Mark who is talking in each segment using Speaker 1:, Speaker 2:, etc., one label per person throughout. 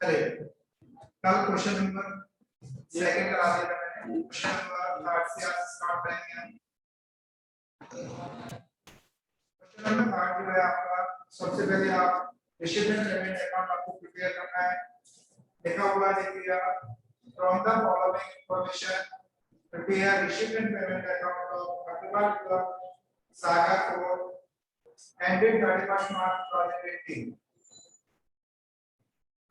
Speaker 1: अरे कल question number second करा दिया मैंने, क्वेश्चन नंबर थर्ड से आज स्टार्ट करेंगे हम। क्वेश्चन नंबर थर्ड जो है आपका, सबसे पहले आप रिसिपिएंट पेमेंट अकाउंट आपको प्रिपेयर करना है। लिखा हुआ है देखिएगा, from the following information prepare recipient payment account of Agarwal सागा कोड एंडेड 31 मार्च 2018।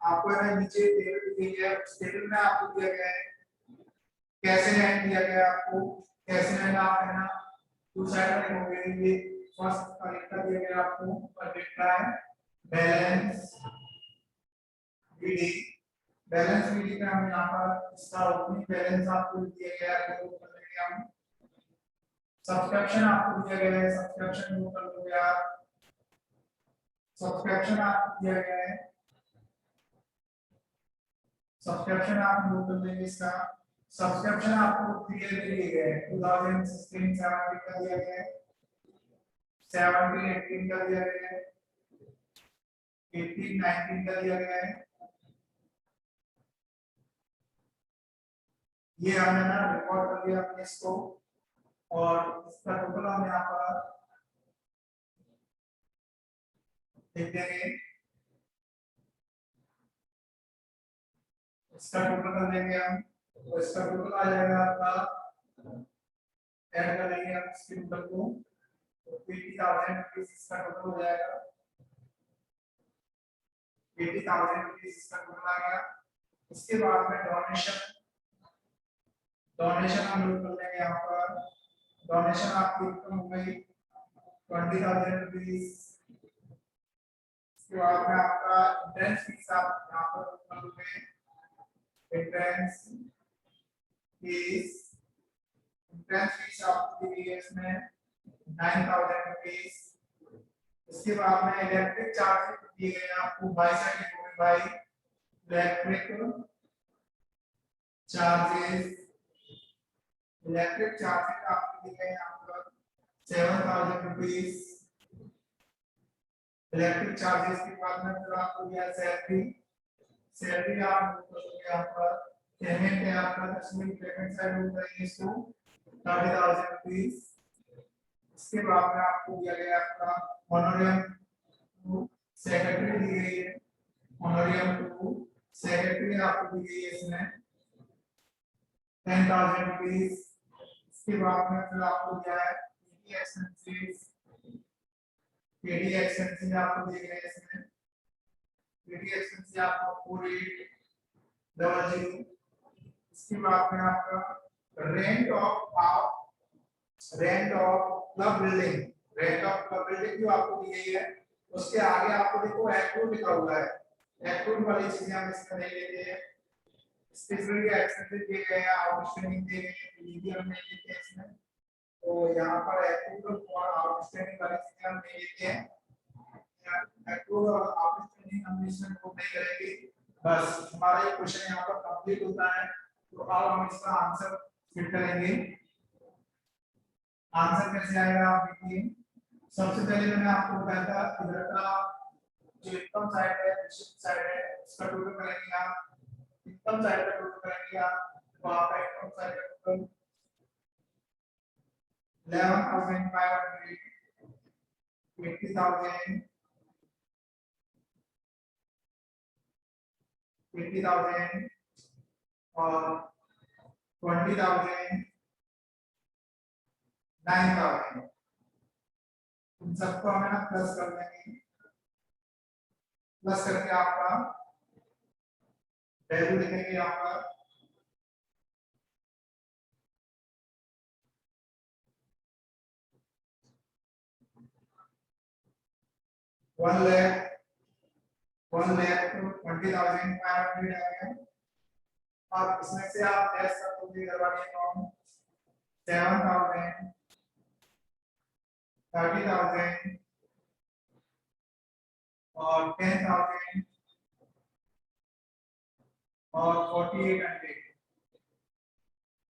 Speaker 1: आपको है नीचे टेबल दी गई है, उस टेबल में आपको दिया गया है कैसे लाइन दिया गया है, आपको कैसे लाइन आप है ना टू साइड में हो गई। ये फर्स्ट तरीका दिया गया आपको, ऊपर लिख रहा है बैलेंस वीडी। बैलेंस वीडी का हम यहाँ पर इसका ओपनिंग बैलेंस आपको दिया गया है, वो कर लेंगे हम। सब्सक्रिप्शन आपको दिया गया है, सब्सक्रिप्शन वो कर दोगे आप। सब्सक्रिप्शन आपको दिया गया है, सब्सक्रिप्शन आप नोट कर लेंगे इसका। सब्सक्रिप्शन आपको क्लियरली दिए गए हैं, 2016 17 का दिया गया है, 17 18 का दिया गया है, 18 19 का दिया गया है। ये हमने ना रिकॉर्ड कर लिया अपने इसको, और इसका टोटल हम यहाँ पर लिख देंगे। इसका टोटल कर देंगे हम, तो इसका टोटल आ जाएगा आपका, ऐड कर लेंगे हम इसके टोटल को, तो 80,000 रुपीज इसका टोटल हो जाएगा। 80,000 रुपीज इसका टोटल आ गया। इसके बाद में डोनेशन, डोनेशन हम लोग कर लेंगे यहाँ पर। डोनेशन आपकी इनकम हो गई 20,000 रुपीज। इसके बाद में आपका एंट्रेंस फीस आप यहाँ पर कर लोगे, एंट्रेंस फीस, एंट्रेंस फीस आपको दी गई है इसमें 9,000 रुपीज। इसके बाद में इलेक्ट्रिक चार्जेस दिए गए हैं आपको, बाई साइड लिखोगे by electric charges. Electric charges आपको दिए गए हैं आपको 7,000 रुपीज। इलेक्ट्रिक चार्जेस के बाद में फिर आपको दिया सैलरी, सैलरी आप यहाँ पर पेमेंट है आपका, दसवीं पेमेंट साइड हो जाएगी इसको 30,000 रुपीज। इसके बाद में आपको दिया गया आपका ऑनोरियम टू सेक्रेटरी दी गई है, ऑनोरियम टू सेक्रेटरी आपको दी गई है इसमें 10,000 रुपीज। इसके बाद में फिर आपको दिया है पीडी एक्सपेंसेस, पीडी एक्सपेंसेस आपको दिए गए हैं इसमें, पीडी एक्सपेंसेस आपको 4800। इसके बाद में आपका rent of club building, rent of club building जो आपको दी गई है, उसके आगे आपको देखो एक्रूड लिखा हुआ है। एक्रूड वाली चीजें हम इसमें नहीं लेते हैं। स्टेशनरी एक्सपेंसेस दिए गए हैं, आउटस्टैंडिंग दिए गए हैं, लीगल हम नहीं लेते हैं इसमें। तो यहाँ पर एक्रूड और आउटस्टैंडिंग वाली चीजें हम नहीं लेते हैं। एक्रूड और आउटस्टैंडिंग हम इसमें नोट नहीं करेंगे। बस हमारा ये क्वेश्चन यहाँ पर कंप्लीट होता है। तो अब हम इसका आंसर फिल करेंगे। आंसर कैसे आएगा आप देखिए। सबसे पहले मैंने आपको बताया था इधर का जो इनकम साइड है, रिसीप्ट साइड है, उसका टोटल करेंगे आप। इनकम साइड का टोटल करेंगे आप, तो आपका इनकम साइड का टोटल 11,500, 80,000, 80,000 और 20,000, 9,000। इन सबको हमें ना प्लस कर देंगे, प्लस करके आपका वैल्यू लिखेंगे यहाँ पर। वन लाख तो 20,500 आ गया। अब इसमें से आप लेस कर दोगे करवानी अमाउंट 7,000, 30,000 और 10,000 और 4,800।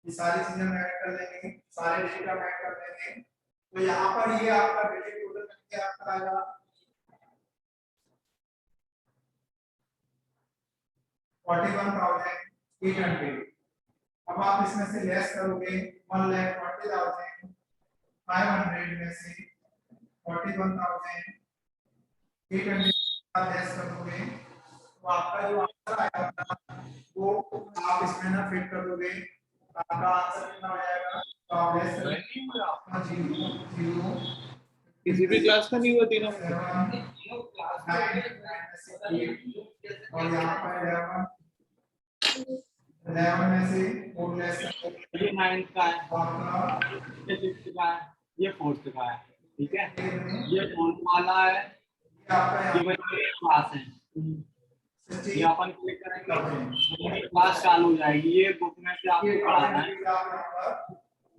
Speaker 1: ये सारी चीजें हम ऐड कर लेंगे, सारे डेटा हम ऐड कर लेंगे। तो यहाँ पर ये आपका डेटा टोटल क्या आपका आएगा, 41,800। अब आप इसमें से लेस करोगे 1,20,500 में से 41,800 लेस करोगे तो आपका जो आंसर आएगा वो आप इसमें ना फिट कर दोगे, आपका आंसर कितना हो जाएगा। तो आप लेस करोगे आपका 0
Speaker 2: किसी भी क्लास का नहीं हुआ तीनों में।
Speaker 1: 7 और यहाँ पर 11 में से 4 लेस
Speaker 2: ये 9th का है,
Speaker 1: आपका
Speaker 2: ये 6th का है, ये 4th का है, ठीक है। ये 4th वाला है, ये बच्चे क्लास है, ये अपन क्लिक करेंगे क्लास चालू हो जाएगी। ये बुक में से आपको पढ़ाना है,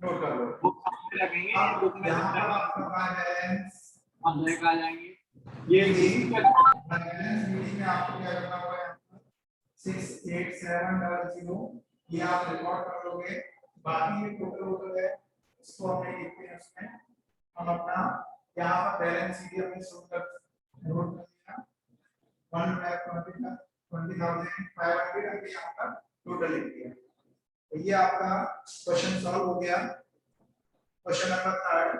Speaker 1: नोट कर लो।
Speaker 2: बुक सामने लगेंगे, बुक में
Speaker 1: यहाँ पर आपका बैलेंस
Speaker 2: आप देख आ जाएंगे। ये
Speaker 1: बैलेंस मीटिंग में आपको क्या करना होगा, 68700 ये आप रिकॉर्ड कर लोगे। बाकी ये टोटल है इसको हमने लिखते हैं, उसमें हम अपना यहाँ पर बैलेंस शीट हमने शो कर नोट कर दिया 1,20,500 हमने यहाँ पर टोटल लिख दिया। तो ये आपका क्वेश्चन सॉल्व हो गया। क्वेश्चन नंबर 3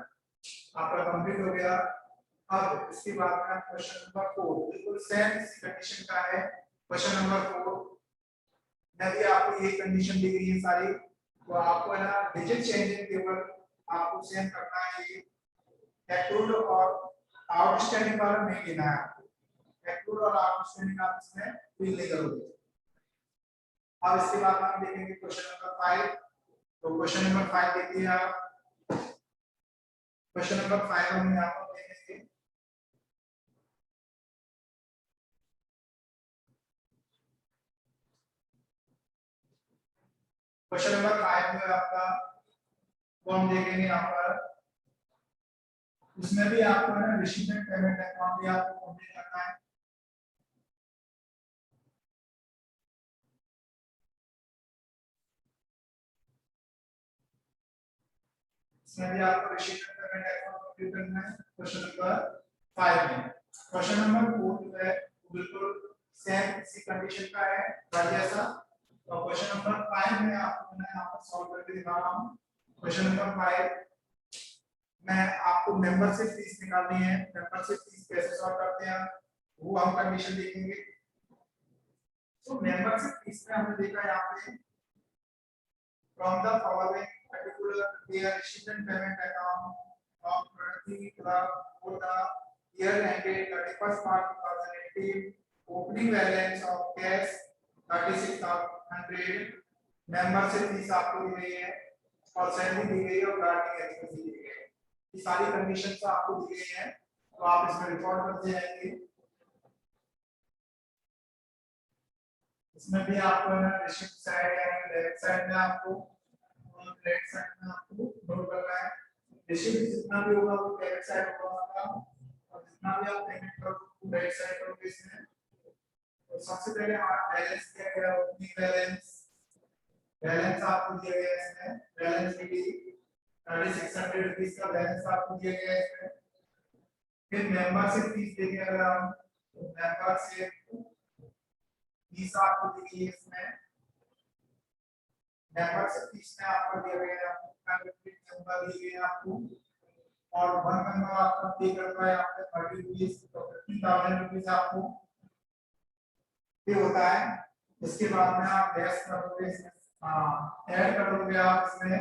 Speaker 1: आपका कंप्लीट हो गया। अब इसके बाद में क्वेश्चन नंबर 4 बिल्कुल सेम इसी कंडीशन का है। क्वेश्चन नंबर 4 में भी आपको ये कंडीशन दी गई है सारी, तो आपको है ना डिजिट चेंजिंग टेबल आपको सेम करना है। ये एक्रूड और आउटस्टैंडिंग वाला नहीं लेना है आपको, एक्रूड और आउटस्टैंडिंग आप इसमें फिल नहीं करोगे। अब इसके बाद हम देखेंगे क्वेश्चन नंबर 5। तो क्वेश्चन नंबर 5 देखिए आप, क्वेश्चन नंबर 5 हम यहाँ पर देखेंगे। क्वेश्चन नंबर 5 में आपका फॉर्म देखेंगे यहाँ पर, उसमें भी आपको है ना रिसीवेंट पेमेंट अकाउंट भी आपको कंप्लीट करना है। इसमें भी आपको रिसीवेंट पेमेंट अकाउंट कंप्लीट करना है क्वेश्चन नंबर 5 में। क्वेश्चन नंबर 4 जो है बिल्कुल सेम इसी कंडीशन का है जैसा। तो क्वेश्चन नंबर 5 में आपको मैं यहाँ पर सॉल्व करके दिखा रहा हूँ। क्वेश्चन नंबर 5 में आपको मेंबरशिप फीस निकालनी है। मेंबरशिप फीस कैसे सॉल्व करते हैं वो हम कंडीशन देखेंगे। तो मेंबरशिप फीस में हमने देखा यहाँ पे from the following particular year recipient payment account of Pranati Club for the year ended 31st March 2018, opening balance of cash 36,100, membership fees आपको दी गई है और सैलरी दी गई है और गार्डिंग एक्सपेंस दी गई है। ये सारी कंडीशंस आपको दी गई हैं, तो आप इसमें रिकॉर्ड करते जाएंगे। इसमें भी आपको ना रिसिप्ट साइड यानी लेफ्ट साइड में आपको नोट करना है। रिसिप्ट जितना भी होगा वो लेफ्ट साइड होगा और जितना भी आप पेमेंट करोगे वो राइट साइड करोगे इसमें। तो सबसे पहले हमारा बैलेंस दिया गया है, ओपनिंग बैलेंस आपको दिया गया है इसमें। बैलेंस भी 3600 रुपीस का बैलेंस आपको दिया गया है इसमें। फिर मेंबरशिप फीस देंगे अगर हम, तो मेंबरशिप फीस आपको दी गई है इसमें। मेंबरशिप फीस में आपको दिया गया है, आपको नंबर दी गई है आपको, और वन मेंबर आपका पे करता है यहाँ पे 30 रुपीस, तो 15,000 रुपीस आपको पे होता है। इसके बाद में आप लेस करोगे, ऐड करोगे आप इसमें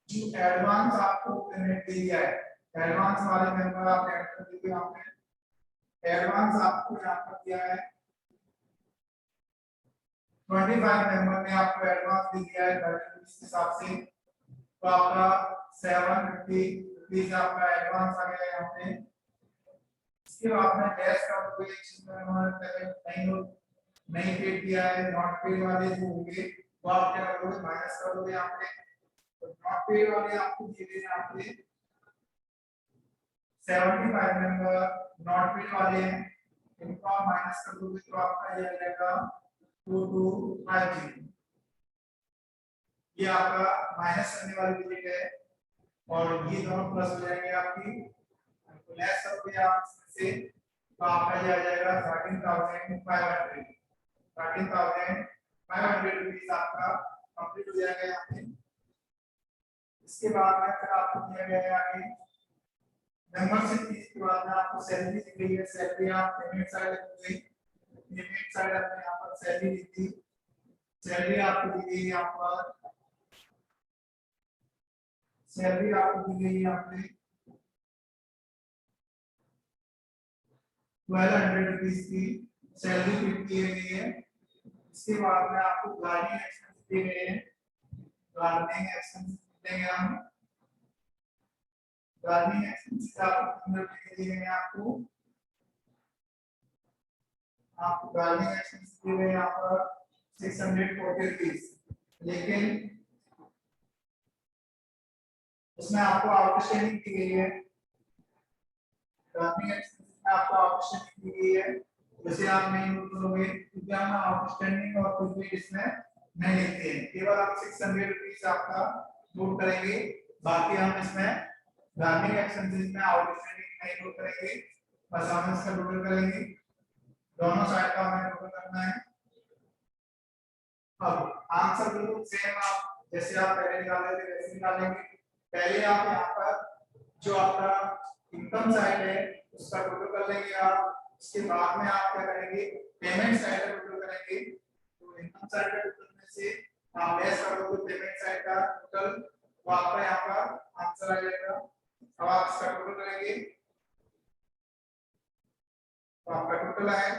Speaker 1: जो एडवांस आपको पेमेंट दिया है, एडवांस वाले मेंबर आप ऐड कर दीजिए। यहाँ पे एडवांस आपको यहाँ पर दिया है 25 मेंबर ने आपको एडवांस दिया है 30 रुपीस के हिसाब से, तो आपका 750 रुपीस आपका एडवांस आ गया यहाँ पे। इसके बाद में लेस करोगे जिसमें उन्होंने पहले नहीं पेड किया है, नॉट पेड वाले जो होंगे वो आप क्या करोगे, माइनस कर दोगे यहाँ पे। तो नॉट पेड वाले आपको दिए गए यहाँ पे 75 मेंबर नॉट पेड वाले हैं, इनको आप माइनस कर दोगे तो आपका ये आ जाएगा 2250। ये आपका माइनस करने वाली डिजिट है और ये दोनों प्लस हो जाएंगे आपकी, तो लेस करोगे आप इसमें से तो आपका ये आ जाएगा 13,500। 13,500 रुपीज आपका कंप्लीट हो जाएगा यहाँ पे। इसके बाद में फिर आपको दिया गया है आगे मेंबरशिप फीस के बाद में आपको सैलरी दी गई है। सैलरी आप पेमेंट साइड दी गई, पेमेंट साइड आपने यहाँ पर सैलरी दी थी, सैलरी आपको दी गई यहाँ पर, सैलरी आपको दी गई यहाँ पे 1200 रुपीज की सैलरी फिट की गई है। इसके बाद में आपको गार्डनिंग एक्सपेंस दिए गए हैं, गार्डनिंग एक्सपेंस देंगे हम, गार्डनिंग एक्सपेंस आपको 15 रुपए दिए गए आपको, आपको गार्डनिंग एक्सपेंस दिए गए यहाँ पर 640 रुपीज, लेकिन उसमें आपको आउटस्टैंडिंग दी गई है, गार्डनिंग एक्सपेंस में आपको आउटस्टैंडिंग दी गई है, जैसे आप नहीं यूज करोगे क्योंकि हम आउटस्टैंडिंग और कुछ भी इसमें नहीं लिखते हैं, केवल आप 600 रुपीज आपका नोट करेंगे, बाकी हम इसमें गार्डनिंग एक्सपेंसेस में आउटस्टैंडिंग नहीं नोट करेंगे, बस हम इसका टोटल करेंगे, दोनों साइड का हमें टोटल करना है। अब आंसर बिल्कुल सेम आप जैसे आप पहले निकाले थे वैसे निकालेंगे। पहले आप यहाँ पर जो आपका इनकम साइड है उसका टोटल कर लेंगे आप, उसके बाद में आप क्या करेंगे पेमेंट साइड का टोटल करेंगे, तो इनकम साइड का टोटल में से आप लेस करोगे पेमेंट साइड का टोटल, तो आपका यहाँ पर आंसर आ जाएगा। अब आप इसका टोटल करेंगे तो आपका टोटल है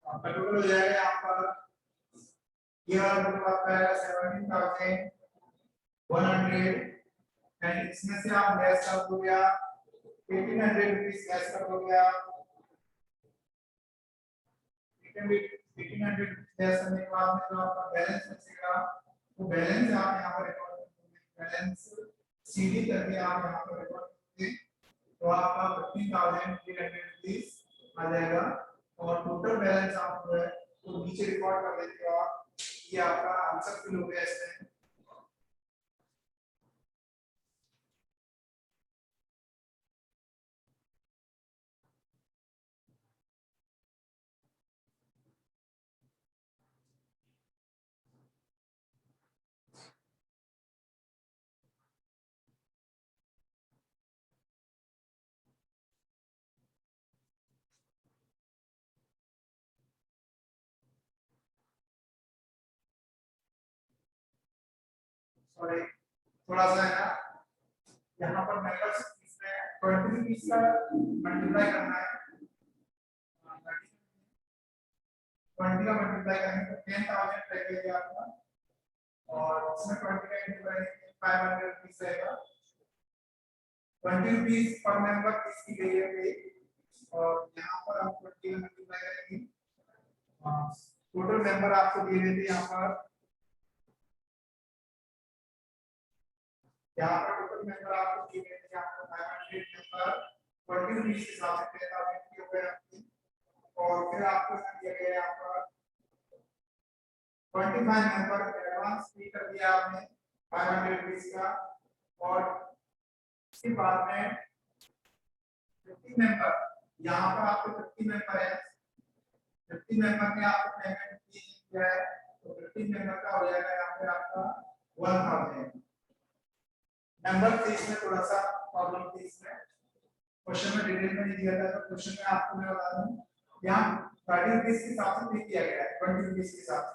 Speaker 1: आपका टोटल हो जाएगा यहाँ पर, ये वाला टोटल आपका आएगा 17,100 एंड इसमें से आप लेस कर दोगे 1800 रुपीस लेस कर दोगे आप, 1800 लेस करने के बाद में जो आपका बैलेंस बचेगा तो बैलेंस आप यहाँ पर रिकॉर्ड करोगे, बैलेंस सीधी करके आप यहाँ पर रिकॉर्ड करोगे तो आपका 15,300 रुपीस आ जाएगा, और टोटल बैलेंस आप जो है तो नीचे रिकॉर्ड कर देते हो आप, ये आपका आंसर फिल हो गया इसमें। सॉरी थोड़ा सा है ना, यहाँ पर मेंबर्स इसमें 20 रुपीस का मल्टीप्लाई करना है, 20 का मल्टीप्लाई करेंगे तो 10,000 रहेगा आपका, और इसमें 20 का इंटू करेंगे 500 रुपीस रहेगा, 20 रुपीस पर मेंबर इसकी गई है पे, और यहाँ पर आप 20 का मल्टीप्लाई करेंगे, टोटल मेंबर आपको दिए गए थे यहाँ पर, यहाँ पर टोटल मेंबर आपको दिए गए थे यहाँ पर 500 मेंबर 20 रुपीस के हिसाब से 10,000 की हो गए आपकी, और फिर आपको दिया गया यहाँ पर 25 मेंबर एडवांस पे कर दिया आपने 500 रुपीस का, और इसके बाद में 50 मेंबर यहाँ पर आपको 50 मेंबर है, 50 मेंबर में आपको पेमेंट किया है तो 50 मेंबर का हो जाएगा यहाँ पे आपका 1000। नंबर थी इसमें थोड़ा सा प्रॉब्लम थी, इसमें क्वेश्चन में डिटेल में नहीं दिया था, तो क्वेश्चन में आपको मैं बता दूं यहाँ 30 रुपीस के हिसाब से किया गया है, 20 रुपीस के हिसाब से,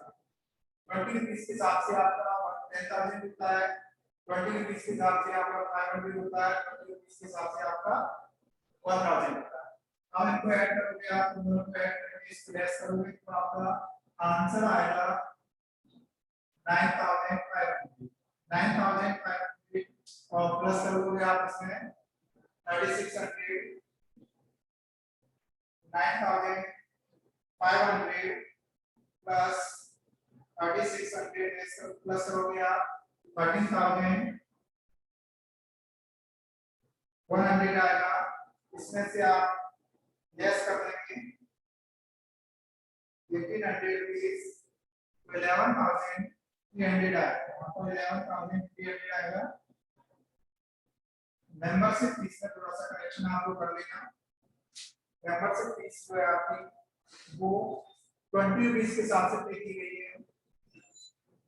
Speaker 1: 20 रुपीस के हिसाब से आपका 10,000 होता है, 20 रुपीस के हिसाब से आपका 500 होता है, 20 रुपीस के हिसाब से आपका 1000 होता है। अब इनको ऐड करोगे आप, दोनों को ऐड करके इसको लेस करोगे तो आपका आंसर आएगा 9,500, 9,500 और प्लस करोगे आप इसमें 3600, 9,500 प्लस 3600 प्लस करोगे आप 13,100 आएगा, इसमें से आप लेस कर देंगे 1800 रुपीस, 11,300 आएगा, आपको 11,300 आएगा, मेंबरशिप फीस में थोड़ा सा करेक्शन आप लोग कर लेना। मेंबरशिप फीस जो है आपकी वो 20 रुपीस के हिसाब से पे की गई है।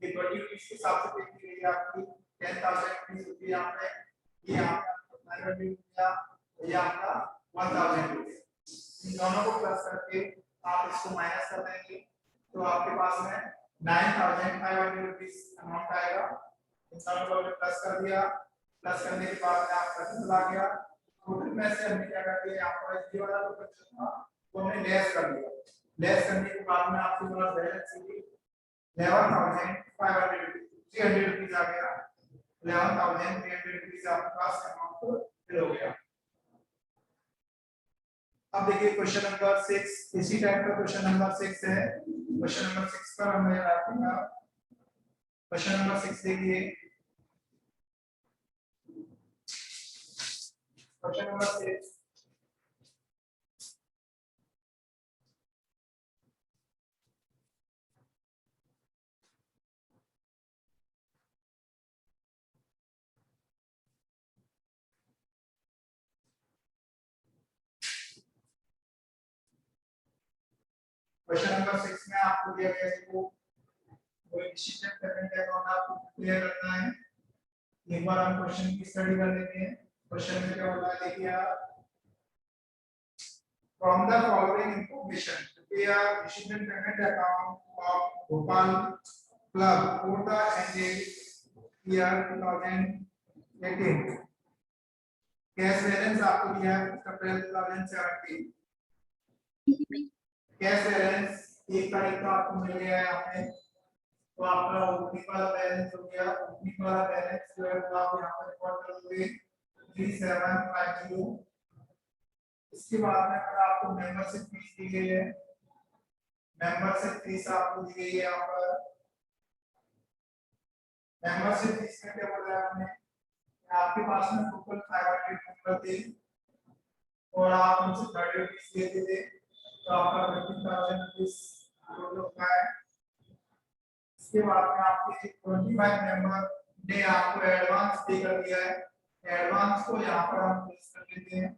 Speaker 1: ये 20 रुपीस के हिसाब से पे की गई है आपकी 10,000 रुपीस होती है यहाँ पे। ये आपका 900 रुपया, ये आपका 1,000 रुपीस। इन दोनों को प्लस करके आप इसको माइनस कर देंगे तो आपके पास में 9,500 रुपीस अमाउंट आएगा। इन दोनों को प्लस कर दिया। प्लस करने के बाद में आपका टोटल आ गया। टोटल में से हमने क्या कर दिया, यहाँ पर ये वाला जो बचा था तो हमने लेस कर दिया। लेस करने के बाद में आपके पास बैलेंस होगी 11,500 रुपीस, 300 रुपीस आ गया। 11,300 रुपीस आपके पास अमाउंट फिल हो गया। अब देखिए क्वेश्चन नंबर 6, इसी टाइप का क्वेश्चन नंबर 6 है। क्वेश्चन नंबर 6 पर हमें आपका क्वेश्चन नंबर 6 देखिए। क्वेश्चन नंबर 6, क्वेश्चन नंबर 6 में आपको दिया गया है वो डिसीजन पेमेंट अकाउंट आपको क्लियर करना है। एक बार हम क्वेश्चन की स्टडी कर लेते हैं। क्वेश्चन में क्या होता है देखिए आप, from the following information prepare decision payment account of Bhopal Club for the ending year 2018। Cash balance आपको दिया है अप्रैल 2017। कैश बैलेंस 1 तारीख को आपको मिल गया है यहाँ पे। तो आपका ओपनिंग वाला बैलेंस हो गया। ओपनिंग वाला बैलेंस जो है वो आप यहाँ पर रिकॉर्ड करोगे 3750। इसके बाद में अगर आपको मेंबरशिप फीस दी गई है, मेंबरशिप फीस आपको दी गई है यहाँ पर। मेंबरशिप फीस में क्या बोला है आपने, आपके पास में टोटल 500 मेंबर थे और आप उनसे 30 रुपीस लेते थे तो आपका 15,000 रुपीस टोटल होता है। इसके बाद में आपके 25 मेंबर ने आपको एडवांस पे कर दिया है। एडवांस को यहाँ पर हम प्लेस कर लेते हैं।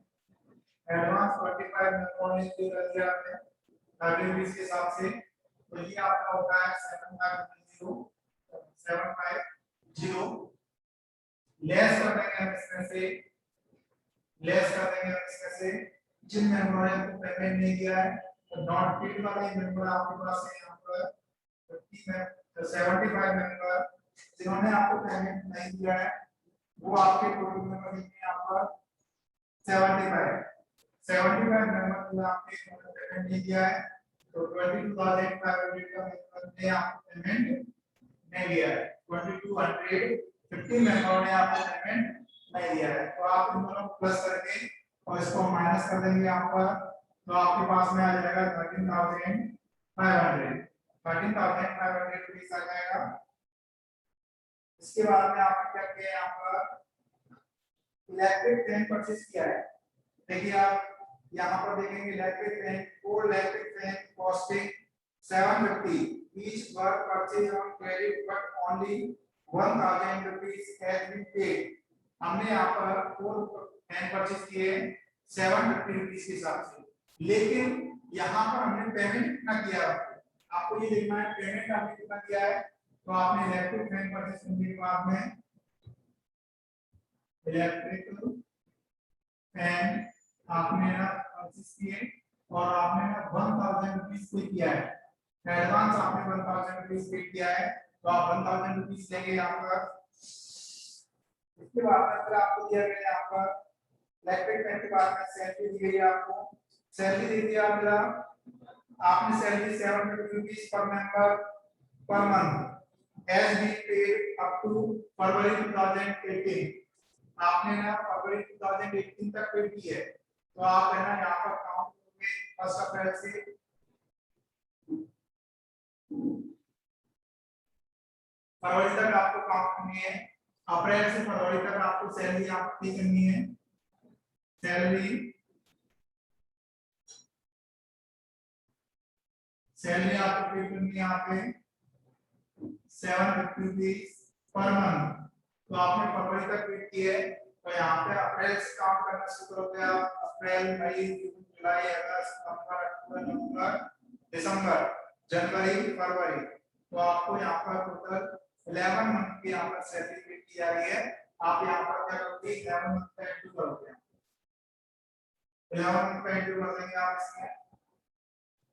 Speaker 1: एडवांस 25 मेंबर ने पे कर दिया आपने 30 रुपीस के हिसाब से। तो ये आपका होता है 750 लेस कर देंगे हम इसमें से, लेस कर देंगे हम इसमें से जिन मेंबरों ने पेमेंट नहीं किया है। तो नॉट पेड वाले मेंबर आपके पास है यहाँ पर 75 मेंबर जिन्होंने आपको पेमेंट नहीं किया है वो आपके टोटल मेंबर कितने यहाँ पर 75 मेंबर जो आपने पेमेंट नहीं किया है तो 22,500 का मेंबर ने आपको पेमेंट नहीं दिया है। 2250 मेंबर ने आपको पेमेंट नहीं दिया है। तो आप इन दोनों को प्लस करके और इसको माइनस कर देंगे यहाँ पर तो आपके पास में आ जाएगा 13,500 रुपीस आ जाएगा। इसके बाद में आपने क्या किया यहाँ पर इलेक्ट्रिक फैन परचेज किया है। देखिए आप यहाँ पर देखेंगे electric fan 4 electric fan costing 750 each were purchased on credit but only 1,000 rupees has been paid। हमने यहाँ पर 4 फैन परचेज किए 750 रुपीस के हिसाब से, लेकिन यहाँ पर हमने पेमेंट कितना किया है आपको ये देखना है। पेमेंट आपने कितना किया है तो आपने इलेक्ट्रिक फैन परचेज करने के बाद में इलेक्ट्रिक फैन आपने ना परचेज किए और आपने ना 1,000 रुपीस पे किया है। एडवांस आपने 1,000 रुपीस पे किया है तो आप 1,000 रुपीस लेंगे यहाँ पर। इसके बाद में फिर आपको दिया गया यहाँ पर इलेक्ट्रिक फैन के बाद में सैलरी दी गई है आपको। सैलरी दे दिया मेरा आपने सैलरी 750 रुपीस पर member per month has been paid up to फरवरी 2018। आपने ना फरवरी 2018 तक पे की है तो आप है ना यहाँ पर काउंट करोगे 1 अप्रैल से फरवरी तक आपको काउंट करनी है। अप्रैल से फरवरी तक आपको सैलरी यहाँ पे करनी है। सैलरी आपको पे करनी है यहाँ पे 750 रुपीस पर मंथ। तो आपने फरवरी तक पे की है तो यहाँ पे अप्रैल से काउंट करना शुरू हो गया। अप्रैल, मई, जून, जुलाई, अगस्त, सितंबर, अक्टूबर, नवंबर, दिसंबर, जनवरी, फरवरी। तो आपको यहाँ पर टोटल 11 मंथ की यहाँ पर सैलरी पे की जा रही है। आप यहाँ पर क्या करोगे, 11 मंथ का इंटू करोगे, 11 मंथ का इंटू कर देंगे आप इसमें।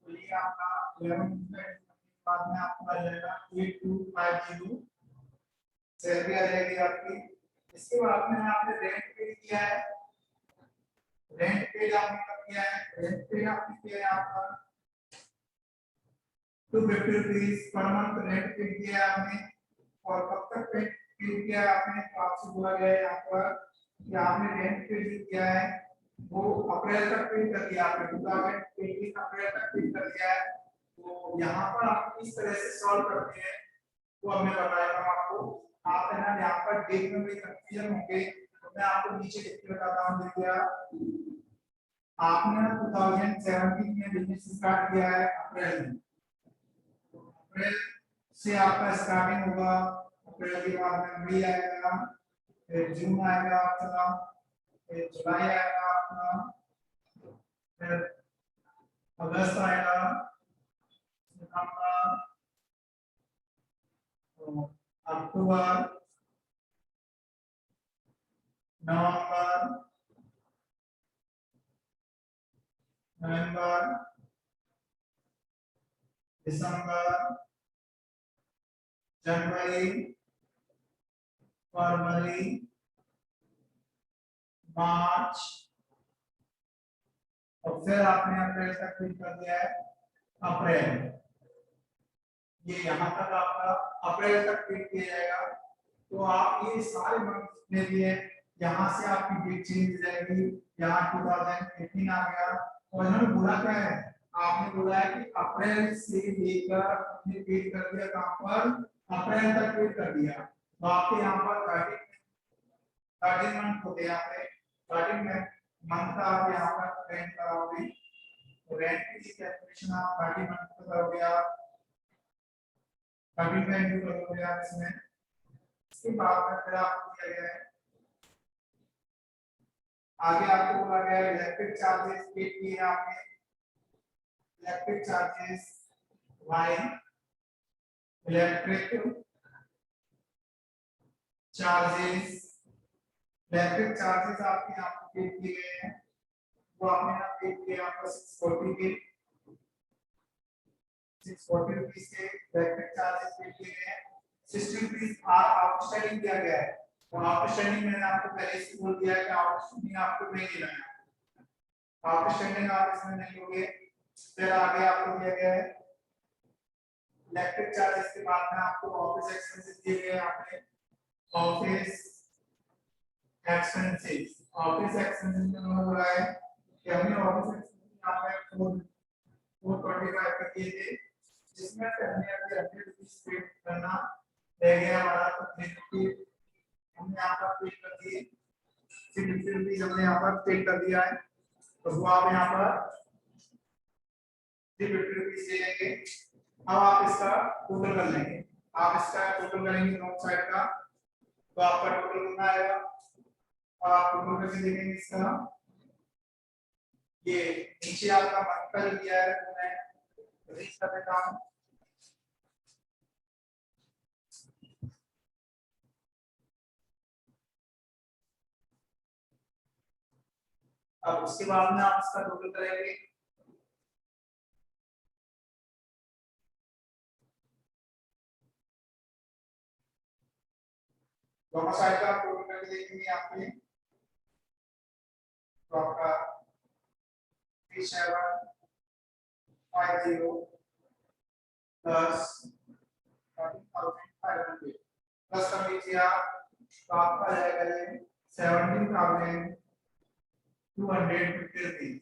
Speaker 1: तो ये आपका 11 मंथ का इंटू करने के बाद में आपको आ जाएगा 8250 सैलरी आ जाएगी आपकी। इसके बाद में आपने रेंट पे किया है, रेंट पे आपने कब किया है, रेंट पे आपने किया है आपका 250 रुपीस पर मंथ रेंट पे किया है आपने। और कब तक पे किया है आपने, तो आपसे बोला गया है यहाँ पर कि आपने रेंट पे किया है वो अप्रैल तक पे कर दिया आपने, 2023 अप्रैल तक पे कर दिया है। तो यहाँ पर आप किस तरह से सॉल्व करते हैं वो अब मैं बताएगा आपको। आप है ना यहाँ पर डेट में भी कंफ्यूजन होंगे, तो मैं आपको नीचे लिख के बताता हूँ। देखिए आपने 2017 में बिजनेस स्टार्ट किया है अप्रैल में, अप्रैल से आपका स्टार्टिंग होगा। अप्रैल के बाद में मई आएगा, फिर जून आएगा आपका, फिर जुलाई आएगा आपका, फिर अगस्त आएगा, सितंबर, अक्टूबर, नवंबर, नवंबर, दिसंबर, जनवरी, फरवरी, मार्च, और फिर आपने अप्रैल तक फिल कर दिया है अप्रैल। ये यहाँ तक आपका अप्रैल तक फिल किया जाएगा। तो आप ये सारे मंथ ले लिए, यहाँ से आपकी डेट चेंज हो जाएगी। यहाँ 2018 आ गया, और इन्होंने बोला क्या है, आपने बोला है कि अप्रैल से लेकर आपने पेड कर दिया कहाँ पर, अप्रैल तक पेड कर दिया। तो आपके यहाँ पर 13 मंथ होते हैं, यहाँ पे 13 मंथ का आप यहाँ पर रेंट कराओगे। तो रेंट की कैलकुलेशन आप 13 मंथ का करोगे, आप 13 का इंटू करोगे आप इसमें। इसके बाद में फिर आपको दिया गया है, आगे आपको बोला गया है इलेक्ट्रिक चार्जेस पे किए आपने, electric charges line, electric charges, electric charges आपके यहाँ पे पे किए गए हैं। वो आपने यहाँ पे किए आपका 640 के 640 रुपीस के इलेक्ट्रिक चार्जेस पे किए गए हैं। 60 रुपीस आउटस्टैंडिंग दिया गया है। तो आउटस्टैंडिंग मैंने आपको पहले से बोल दिया है कि आउटस्टैंडिंग आपको नहीं देना है, आउटस्टैंडिंग आप इसमें नहीं लोगे। फिर आगे आपको दिया गया है इलेक्ट्रिक चार्जेस के बाद में आपको ऑफिस एक्सपेंसेस दिए गए हैं। आपने ऑफिस एक्सपेंसेस, ऑफिस एक्सपेंसेस में उन्होंने बोला है कि हमने ऑफिस एक्सपेंसेस यहाँ पे 425 कर दिए थे, जिसमें से हमने अभी 100 रुपीस पे करना रह गया हमारा। तो 350 हमने यहाँ पर पे कर दिए, 350 रुपीस हमने यहाँ पर पे कर दिया है। तो वो आप यहाँ पर 350 रुपीस दे देंगे। अब आप इसका टोटल कर लेंगे, आप इसका टोटल करेंगे दोनों साइड का, तो आपका टोटल कितना आएगा, आप टोटल करके देखेंगे इसका। ये नीचे आपका मंथ का जो दिया है वो मैं रीड कर देता हूँ। अब उसके बाद में आप इसका टोटल करेंगे, दोनों साइड का टोटल करके देखेंगे आपके। तो आपका 3750 प्लस 13,500 प्लस कर लीजिए आप, तो आपका आ जाएगा ये 17,250 रुपीज।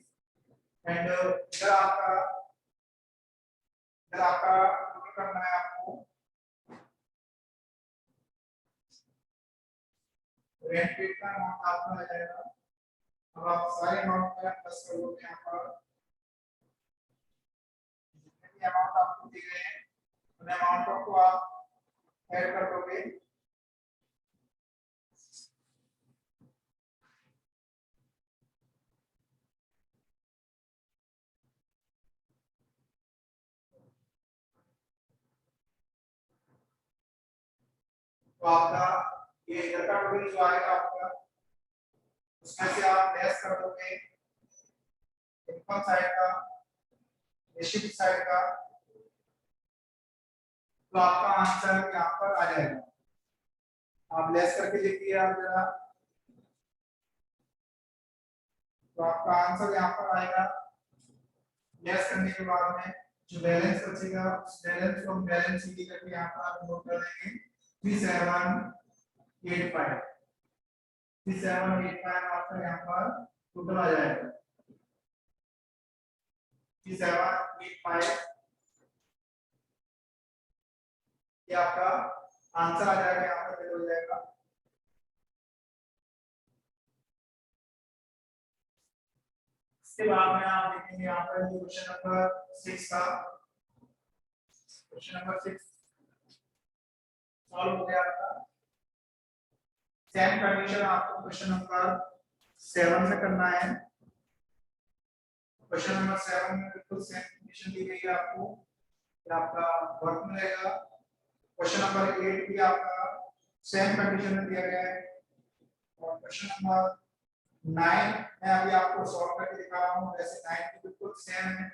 Speaker 1: एंड इधर आपका टोटल करना है आपको, रेंट पे का अमाउंट आपका आ जाएगा। अब आप सारे अमाउंट का प्लस करोगे यहाँ पर, जितने भी अमाउंट आपको दिए गए हैं उन अमाउंटों को आप ऐड कर दोगे। तो आपका ये इधर का टोटल जो आएगा आपका, उसमें से आप लेस कर दोगे इनकम साइड का, रिसीव साइड का, तो आपका आंसर यहाँ पर आ जाएगा। आप लेस करके देखिए आप जरा, तो आपका आंसर यहाँ पर आएगा। लेस करने के बाद में जो बैलेंस बचेगा उस बैलेंस को हम बैलेंस शीट करके यहाँ पर नोट कर देंगे 3785। 3785 आपका यहाँ पर टोटल आ जाएगा। 3785 ये आपका आंसर आ जाएगा, यहाँ पर हो जाएगा। इसके बाद में आप देखेंगे यहाँ पर क्वेश्चन नंबर 6 का, क्वेश्चन नंबर 6 सॉल्व हो गया आपका। सेम कंडीशन आपको क्वेश्चन नंबर 7 में करना है। क्वेश्चन नंबर 7 में बिल्कुल सेम कंडीशन दी गई है आपको, आपका वर्क मिलेगा। क्वेश्चन नंबर 8 भी आपका सेम कंडीशन में दिया गया है, और क्वेश्चन नंबर 9 मैं अभी आपको सॉल्व करके दिखा रहा हूं, वैसे 9 भी बिल्कुल सेम है।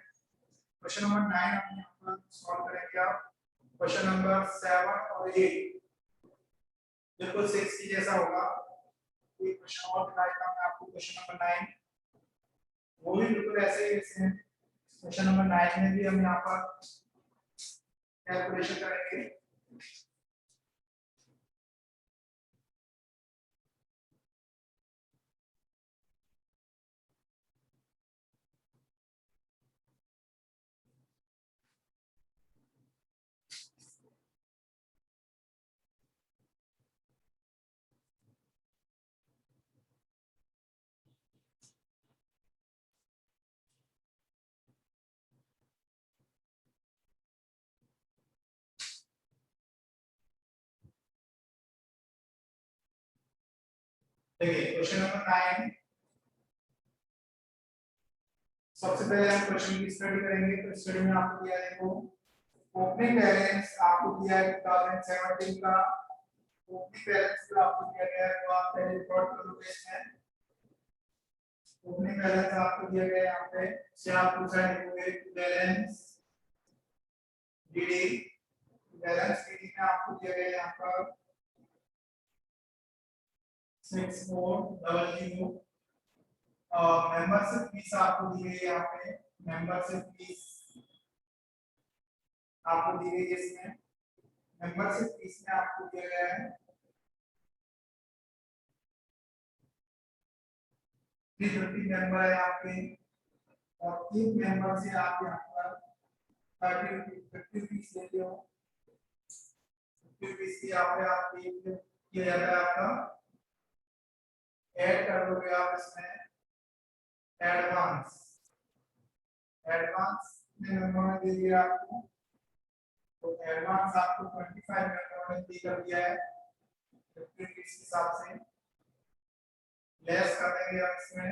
Speaker 1: क्वेश्चन नंबर 9 हम यहाँ पर सॉल्व करेंगे। आप क्वेश्चन नंबर 7 और 8 बिल्कुल 6 की जैसा होगा। एक क्वेश्चन और दिखाएगा मैं आपको, क्वेश्चन नंबर 9 वो भी बिल्कुल ऐसे ही है। क्वेश्चन नंबर 9 में भी हम यहाँ पर कैलकुलेशन करेंगे। देखिए क्वेश्चन नंबर 9 सबसे पहले हम क्वेश्चन की स्टडी करेंगे। तो स्टडी में आपको दिया है, देखो ओपनिंग बैलेंस आपको दिया है 2017 का ओपनिंग बैलेंस जो आपको दिया गया है, तो आप पहले रिकॉर्ड कर लो इसमें। ओपनिंग बैलेंस आपको दिया गया है यहाँ पे, से आप टू साइड लिखोगे बैलेंस डीडी। बैलेंस डीडी में आपको दिया गया है यहाँ पर 6400। मेंबरशिप फीस आपको दी गई है यहाँ पे, मेंबरशिप फीस आपको दी गई है इसमें। मेंबरशिप फीस में आपको दिया गया है 350 मेंबर है आपके, और 3 मेंबर से आप यहाँ पर 50 फीस लेते हो। 50 फीस की यहाँ पे आप किया जाता है आपका, ऐड कर दोगे आप इसमें एडवांस। एडवांस में नंबर में दे दिया आपको, तो एडवांस आपको 25 नंबर में कर दिया है 50 फीस के हिसाब से। लेस कर देंगे आप इसमें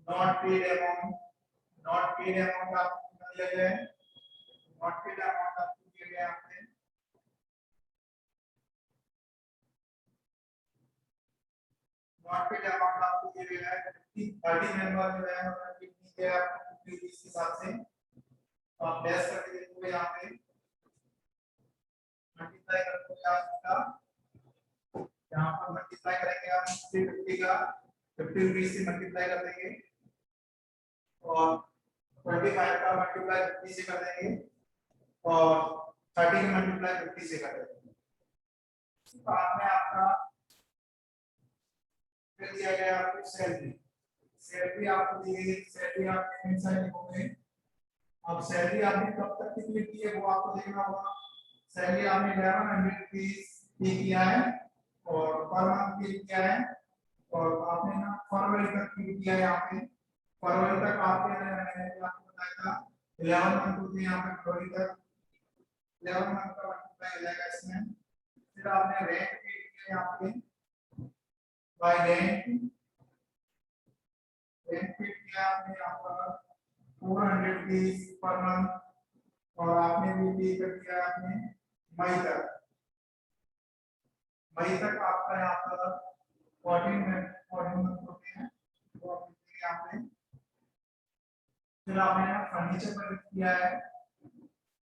Speaker 1: not paid amount. Not paid amount आपको दिया गया है, नॉट पेड अमाउंट आपको दिया गया है आपने। नॉट पेड अमाउंट आपको दिया गया है 30 मेंबर जो है मतलब कितनी है आपको 50 के हिसाब से। तो आप लेस करके देखोगे यहाँ पे मल्टीप्लाई करोगे आप इसका, यहाँ पर मल्टीप्लाई करेंगे आप 50 का 50 रुपीस से मल्टीप्लाई कर देंगे, और 25 का मल्टीप्लाई 50 से कर देंगे, और 30 का मल्टीप्लाई 50 से कर देंगे। बाद में आपका फिर दिया गया आपको सैलरी। सैलरी आपको दी गई, सैलरी आप पेमेंट साइड लिखोगे। अब सैलरी आपने कब तक कितनी की है वो आपको देखना होगा। सैलरी आपने 1100 रुपीस पे किया है, और पर मंथ पे किया है, और आपने ना फरवरी तक पे किया है। यहाँ पे फरवरी तक आपके मैंने आपको बताया था 11 मंथ होते हैं यहाँ पे फरवरी तक, 11 मंथ का मल्टीप्लाई हो जाएगा इसमें। फिर आपने रेंट पे किया यहाँ पे बाय रेंट, रेंट पे किया आपने यहाँ पर 400 रुपीस पर मंथ, और आपने भी पे कर दिया आपने मई तक आपका यहाँ पर 14 मंथ होते हैं, तो आप लिखेंगे यहाँ पे। फिर आपने यहाँ फर्नीचर परचेज किया है,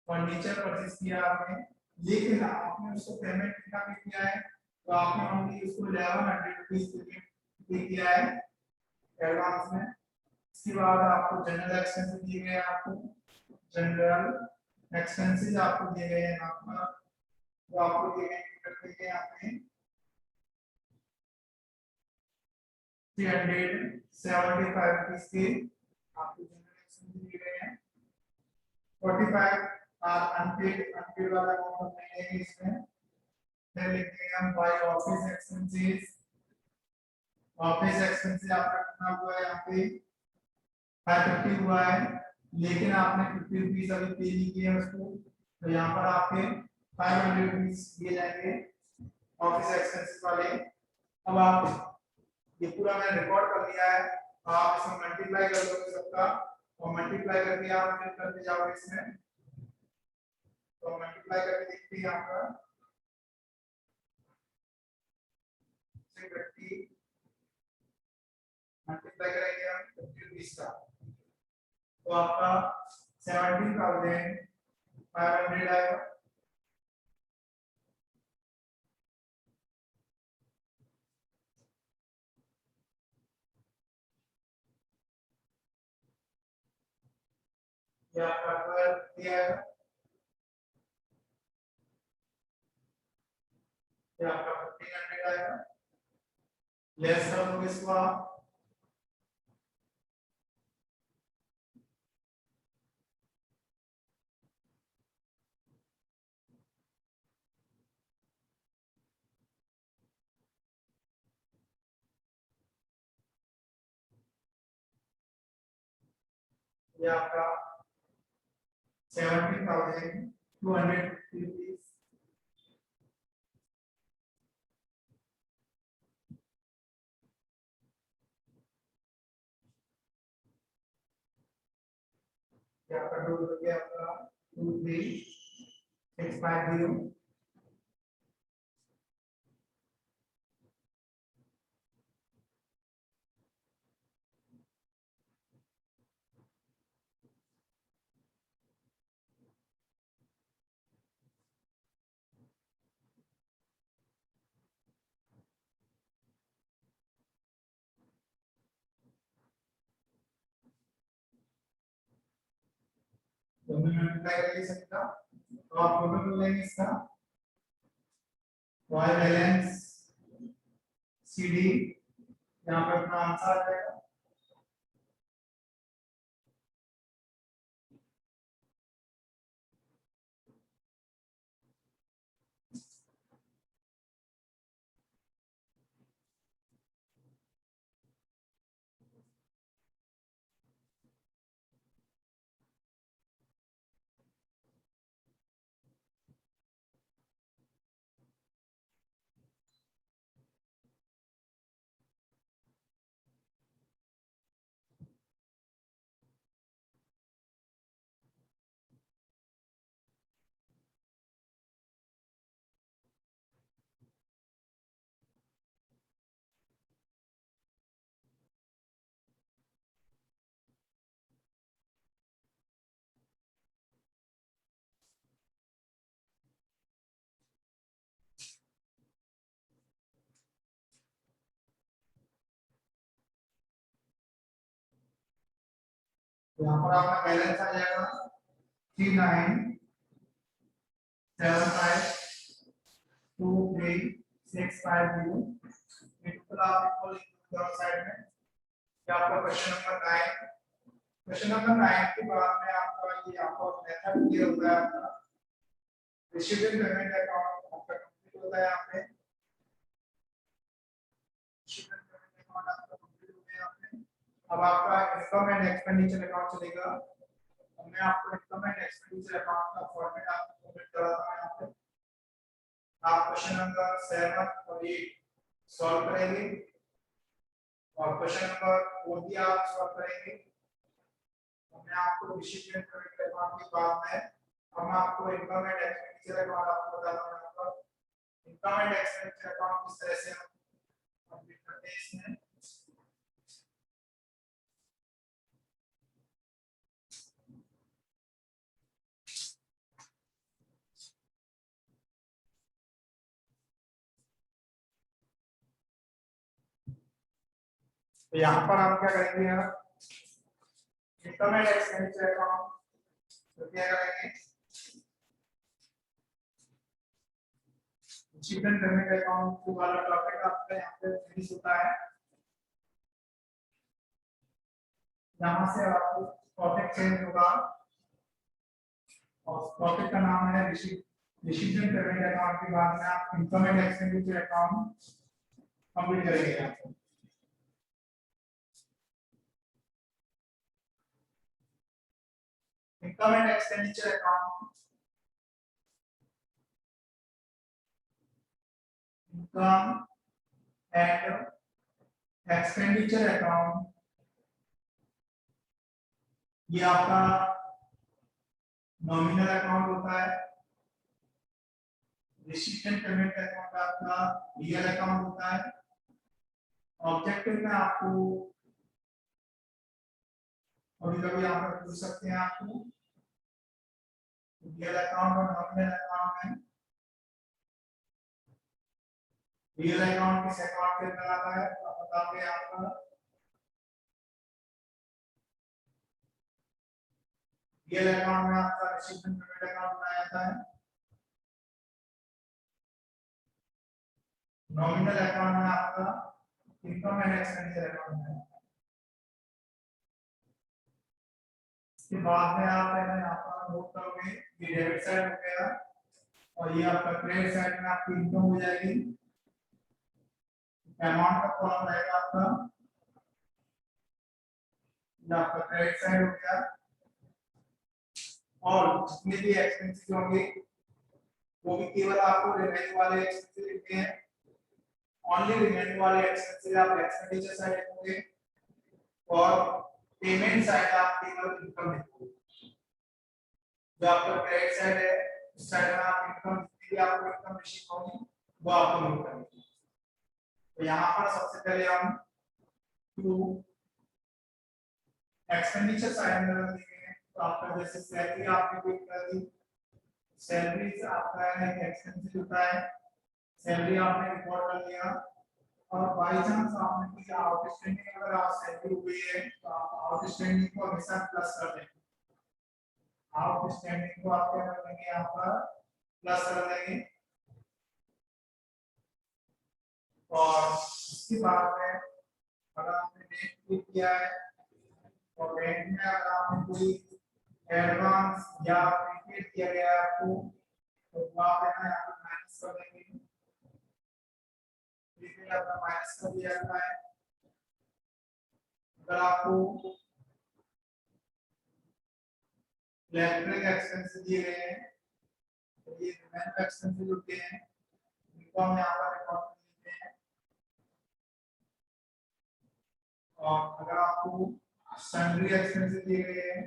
Speaker 1: फर्नीचर परचेज किया आपने, लेकिन आपने उसको पेमेंट कितना पे किया है, तो आपने ओनली उसको 1100 रुपीज पे किया है एडवांस में। इसके बाद आपको जनरल एक्सपेंसेस दिए गए हैं, आपको जनरल एक्सपेंसेस आपको दिए गए हैं आपका, तो आपको दिए गए हैं आपने 375 रुपीज के आपको जनरल एक्सपेंसेस दिए गए हैं। 45 आर अनपेड वाला अमाउंट नहीं है इसमें। फिर लिखते हैं हम by office expenses. Office expenses आपका कितना हुआ है यहाँ पे 550 हुआ है, लेकिन आपने 50 रुपीज अभी पे नहीं किए हैं उसको, तो यहाँ पर आपके 500 रुपीज दिए जाएंगे ऑफिस एक्सपेंसेस वाले। अब आप ये पूरा मैंने रिकॉर्ड कर लिया है, आप इसमें मल्टीप्लाई कर दोगे सबका, और मल्टीप्लाई करके आप फिर करते जाओगे इसमें, तो मल्टीप्लाई करके देखते हैं यहाँ पर 350 मल्टीप्लाई करेंगे हम 50 रुपीज का, तो आपका 17,500 आएगा। ये आपका पर दिया है, ये आपका 1500 आएगा। लेस कर दोगे इसको आप, ये आपका 17,200 रुपीज। ये आपका टोटल हो गया आपका 23,650। तो मैं मल्टीप्लाई कर सकता, तो आप टोटल लेंगे इसका y बैलेंस CD, यहाँ पे अपना आंसर आ जाएगा। यहाँ पर आपका बैलेंस आ जाएगा 397523,650। ये टोटल आप इक्वल दोनों साइड में। ये आपका क्वेश्चन नंबर 9। क्वेश्चन नंबर 9 के बाद में आपका ये आपका मेथड ये होता है आपका रिसीविंग पेमेंट अकाउंट आपका कंप्लीट होता है यहाँ पे। रिसीविंग पेमेंट अकाउंट आपका कंप्लीट हो गया यहाँ पे। अब आपका इनकम एंड एक्सपेंडिचर अकाउंट चलेगा। मैं आपको इनकम एंड एक्सपेंडिचर अकाउंट का फॉर्मेट आपको प्रोवाइड कराता हूं यहाँ पे। आप क्वेश्चन नंबर 7 और 8 सॉल्व करेंगे, और क्वेश्चन नंबर 4 भी आप सॉल्व करेंगे। तो मैं आपको रिसीविंग पेमेंट अकाउंट के बाद में हम आपको इनकम एंड एक्सपेंडिचर अकाउंट आपको बता दूं यहाँ पर इनकम एंड एक्सपेंडिचर अकाउंट किस तरह से हम कंप्लीट करते हैं इसमें। तो यहाँ पर आप क्या करेंगे इनकम एंड एक्सपेंडिचर अकाउंट तो क्या करेंगे अचीवमेंट करने का अकाउंट वाला टॉपिक आपका यहाँ पे फिनिश होता है। यहाँ से आपको टॉपिक चेंज होगा और टॉपिक का नाम है डिसीजन पेमेंट अकाउंट के बाद में आप income and expenditure account complete करेंगे आपको। Income and expenditure account income and expenditure account ये आपका नॉमिनल अकाउंट होता है। रिसीवेंट पेमेंट अकाउंट आपका रियल अकाउंट होता है। ऑब्जेक्टिव में आपको कभी कभी यहाँ पर पूछ सकते हैं आपको रियल अकाउंट और नॉमिनल अकाउंट में रियल अकाउंट किस अकाउंट के अंदर आता है तो बताओगे यहाँ पर रियल अकाउंट में आपका रिसीवेंट पेमेंट अकाउंट बनाया जाता है। नॉमिनल अकाउंट में आपका इनकम एंड एक्सपेंडिचर अकाउंट है। इसके बाद में आप यहाँ पर नोट करोगे ये डेबिट साइड हो गया और ये आपका क्रेडिट साइड में आपकी इनकम हो जाएगी। अमाउंट का कॉलम रहेगा आपका ये आपका क्रेडिट साइड हो गया और जितने भी एक्सपेंसेस होंगे वो भी केवल आपको रिमेनिंग वाले एक्सपेंसेस लिखने हैं। ओनली रिमेनिंग वाले एक्सपेंसेस आप एक्सपेंडिचर साइड लिखोगे और पेमेंट साइड आप केवल इनकम लिखोगे। जो आपका क्रेडिट साइड है उस साइड में आप इनकम जितनी भी आपको इनकम रिसीव होगी वो आपको नोट करनी है। तो यहाँ पर सबसे पहले हम टू एक्सपेंडिचर साइड में लिखेंगे तो आपका जैसे सैलरी आपने कोई कर दी सैलरी से आपका एक एक्सपेंसेस होता है। सैलरी आपने रिकॉर्ड कर लिया और बाई चांस आपने कोई आउटस्टैंडिंग अगर आप सैलरी हुई है तो आप आउटस्टैंडिंग को हमेशा प्लस कर देंगे। आउटस्टैंडिंग को आप क्या कर देंगे यहाँ पर प्लस कर देंगे और इसके बाद में अगर आपने रेंट पे किया है और रेंट में अगर आपने कोई एडवांस या प्रीपेड किया गया है आपको तो आप यहाँ पर माइनस कर देंगे। प्रीपेड आपका माइनस कर दिया जाता है। अगर आपको इलेक्ट्रिक एक्सपेंसेस दिए गए हैं तो ये रिमेनिंग एक्सपेंसेस होते हैं इनको हम यहाँ पर रिकॉर्ड कर लेते हैं। और अगर आपको सैलरी एक्सपेंसेस दिए गए हैं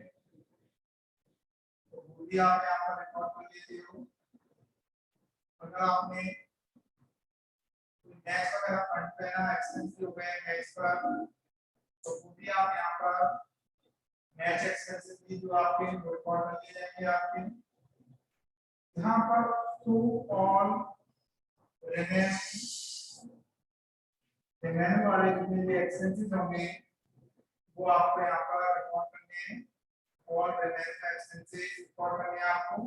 Speaker 1: तो वो भी आप यहाँ पर रिकॉर्ड कर लेते हो। अगर आपने मैच वगैरह फंड पे ना एक्सपेंसेस हो गए मैच पर तो वो भी आप यहाँ पर मैच एक्सपेंसेस भी जो आपके रिकॉर्ड कर लिए जाएंगे आपके यहाँ पर टू ऑल रिमेन वाले जितने भी एक्सपेंसेस होंगे वो आपको यहाँ पर रिकॉर्ड करने हैं और रिमेन एक्सपेंसेस रिकॉर्ड करने हैं आपको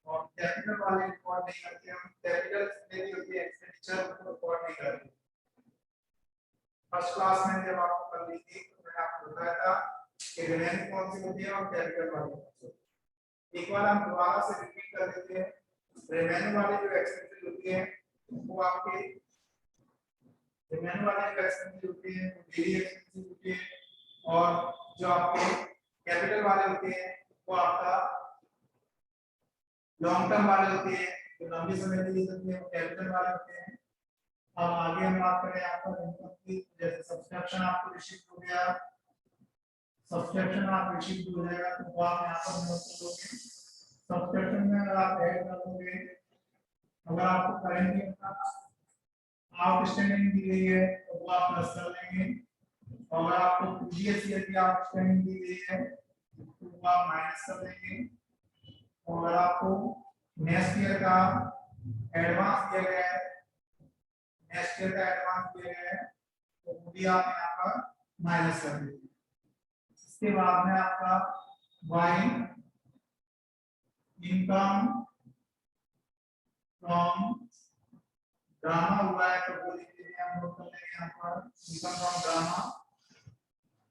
Speaker 1: और कैपिटल वाले रिकॉर्ड नहीं करते हम कैपिटल जितने भी होती है एक्सपेंडिचर उनको रिकॉर्ड नहीं करते। फर्स्ट क्लास में जब आपको कर ली थी तो मैंने आपको बताया था कि रिमेनिंग कौन सी होती है और कैपिटल वाली। एक बार हम दोबारा से रिपीट कर देते हैं। रिमेनिंग वाली जो एक्सपेंसेस होती है वो आपके रिमेनिंग वाली जो एक्सपेंसेस होती है वो डेली एक्सपेंसेस होती है और जो आपके कैपिटल वाले होते हैं वो आपका लॉन्ग टर्म वाले होते हैं जो लंबे समय के लिए होते हैं वो कैपिटल वाले होते हैं। अब आगे हम बात करें यहाँ पर इनकम की जैसे सब्सक्रिप्शन आपको रिसीव हो गया सब्सट्रैक्शन आप रिसीव हो जाएगा तो वो आप यहाँ पर नोट कर लोगे। सब्सट्रैक्शन में अगर आप ऐड कर दोगे, अगर आपको करेंट आउटस्टैंडिंग दी गई है तो वो आप प्लस कर लेंगे, और अगर आपको प्रीवियस ईयर की आउटस्टैंडिंग दी गई है तो वो आप माइनस कर देंगे, और अगर आपको नेक्स्ट ईयर का एडवांस दिया गया है, नेक्स्ट ईयर का एडवांस दिया गया है तो वो भी आप यहाँ पर माइनस कर देंगे। इसके बाद में आपका वाई इनकम फ्रॉम ड्रामा हुआ है तो वो लिख देंगे, हम नोट कर लेंगे यहाँ पर income from drama,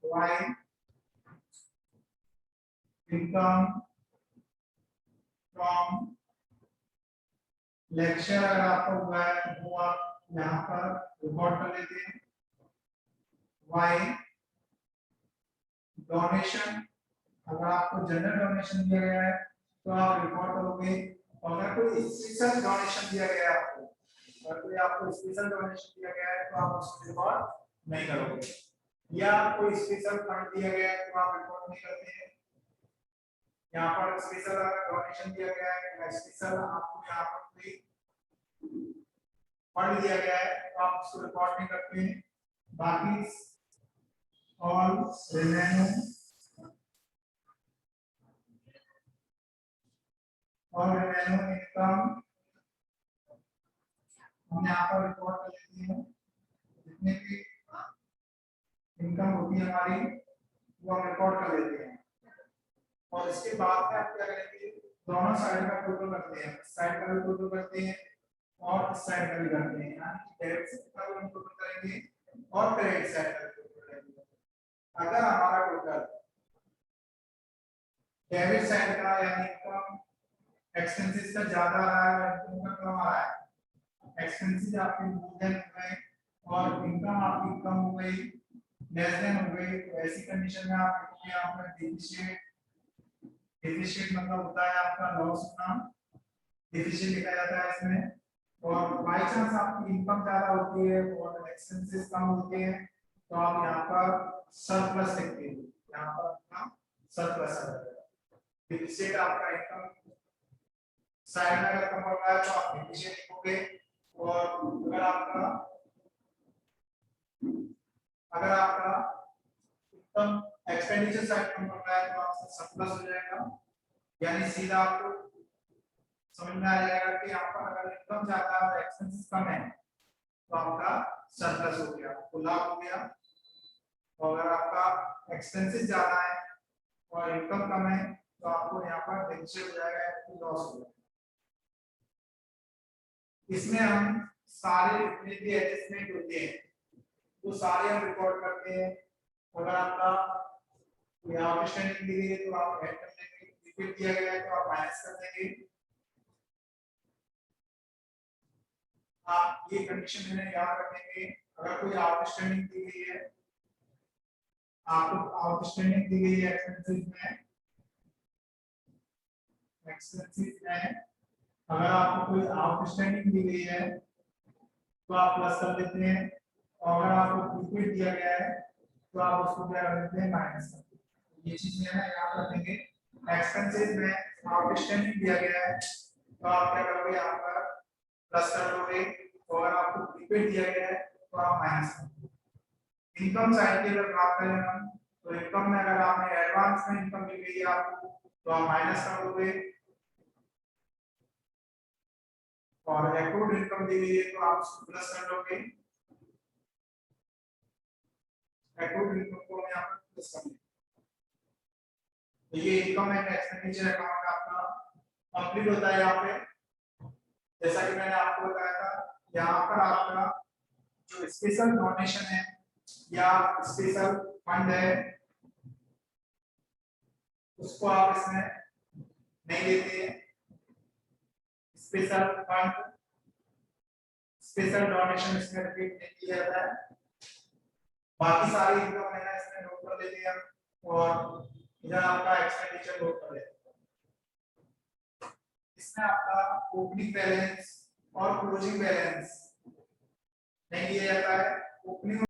Speaker 1: why income from lecture अगर आपका हुआ है तो वो आप यहाँ पर रिकॉर्ड कर लेते हैं। वाई डोनेशन, अगर आपको जनरल डोनेशन दिया गया है तो आप रिकॉर्ड करोगे, और अगर कोई स्पेशल डोनेशन दिया गया है आपको, अगर कोई आपको स्पेशल डोनेशन दिया गया है तो आप उसको रिकॉर्ड नहीं करोगे, या कोई स्पेशल फंड दिया गया है तो आप रिकॉर्ड नहीं करते हैं। यहाँ पर स्पेशल अगर डोनेशन दिया गया है या स्पेशल आपको यहाँ पर कोई फंड दिया गया है तो आप उसको रिकॉर्ड नहीं करते हैं। बाकी ऑल रेवेन्यू और रेवेन्यू इनकम हम यहाँ पर रिकॉर्ड कर लेते हैं, जितने भी इनकम होती है हमारी वो हम रिकॉर्ड कर लेते हैं, और इसके बाद में आप क्या करेंगे, दोनों साइड का टोटल करते हैं, साइड का भी टोटल करते हैं और इस साइड का भी करते हैं, यानी डेबिट साइड का भी टोटल करेंगे और क्रेडिट साइड का भी टोटल करेंगे। अगर हमारा टोटल डेबिट साइड का यानी इनकम एक्सपेंसेस का ज्यादा आ रहा है और इनकम कम आ रहा है, एक्सपेंसेस आपके मोर देन हो गए और इनकम आपकी कम हो गई, लेस देन हो गई, तो ऐसी कंडीशन में आप लिखोगे यहाँ पर डेफिशिएट, डेफिशिएट मतलब होता है आपका लॉस होना, डेफिशिएट लिखा जाता है इसमें। और बाय चांस आपकी इनकम ज्यादा होती है और एक्सपेंसेस कम होते हैं तो आप यहाँ पर सरप्लस लिखते हैं, यहाँ पर आपका सरप्लस आ जाएगा। डेफिशिएट आपका इनकम साइड में अगर कम हो रहा है तो आप डेफिशिएट लिखोगे, और अगर आपका इनकम एक्सपेंडिचर साइड कम हो रहा है तो आपका सरप्लस हो जाएगा। यानी सीधा आपको समझ में आ जाएगा कि यहाँ पर अगर इनकम ज्यादा है और एक्सपेंसेस कम है तो आपका सरप्लस हो गया, तो लाभ हो गया, और अगर आपका एक्सपेंसेस ज्यादा है और इनकम कम है तो आपको यहाँ पर डेफिसिट हो जाएगा, लॉस हो जाएगा। इसमें हम सारे जितने भी एडजस्टमेंट होते हैं वो सारे हम रिकॉर्ड करते हैं। अगर आपका आउटस्टैंडिंग दी गई है तो आप ऐड कर लेंगे, रिपीट दिया गया है तो आप माइनस कर देंगे। आप ये कंडीशन मैंने याद रखेंगे, अगर कोई आउटस्टैंडिंग दी गई है, आपको आउटस्टैंडिंग दी गई है एक्सपेंसेस में अगर आपको कोई आउटस्टैंडिंग दी गई है तो आप प्लस कर देते हैं, और अगर आपको प्रीपेड दिया गया है तो आप उसको क्या कर देते हैं, माइनस कर देते हैं। ये चीज है ना, याद रखेंगे। एक्सपेंसेस में आउटस्टैंडिंग दिया गया है तो आप क्या करोगे, यहाँ पर प्लस कर दोगे, और अगर आपको प्रीपेड दिया गया है तो आप माइनस कर दोगे। इनकम साइड की अगर बात करें हम तो इनकम में अगर आपने एडवांस में इनकम दी गई है आपको तो आप माइनस कर दोगे, और एक्रूड इनकम दी गई है तो आप उसको प्लस कर दोगे, एक्रूड इनकम को हम यहाँ पर प्लस कर देंगे। तो ये इनकम एंड एक्सपेंडिचर अकाउंट आपका कंप्लीट होता है यहाँ पे। जैसा कि मैंने आपको बताया था, यहाँ पर आपका जो स्पेशल डोनेशन है या स्पेशल फंड है उसको आप इसमें नहीं लेते हैं। स्पेशल फंड, स्पेशल डोनेशन इसमें रिपीट नहीं किया जाता है। बाकी सारी इनकम मैंने इसमें नोट कर लेते हैं, और इधर आपका एक्सपेंडिचर नोट कर लेते हैं। इसमें आपका ओपनिंग बैलेंस और क्लोजिंग बैलेंस नहीं दिया जाता है। ओपनिंग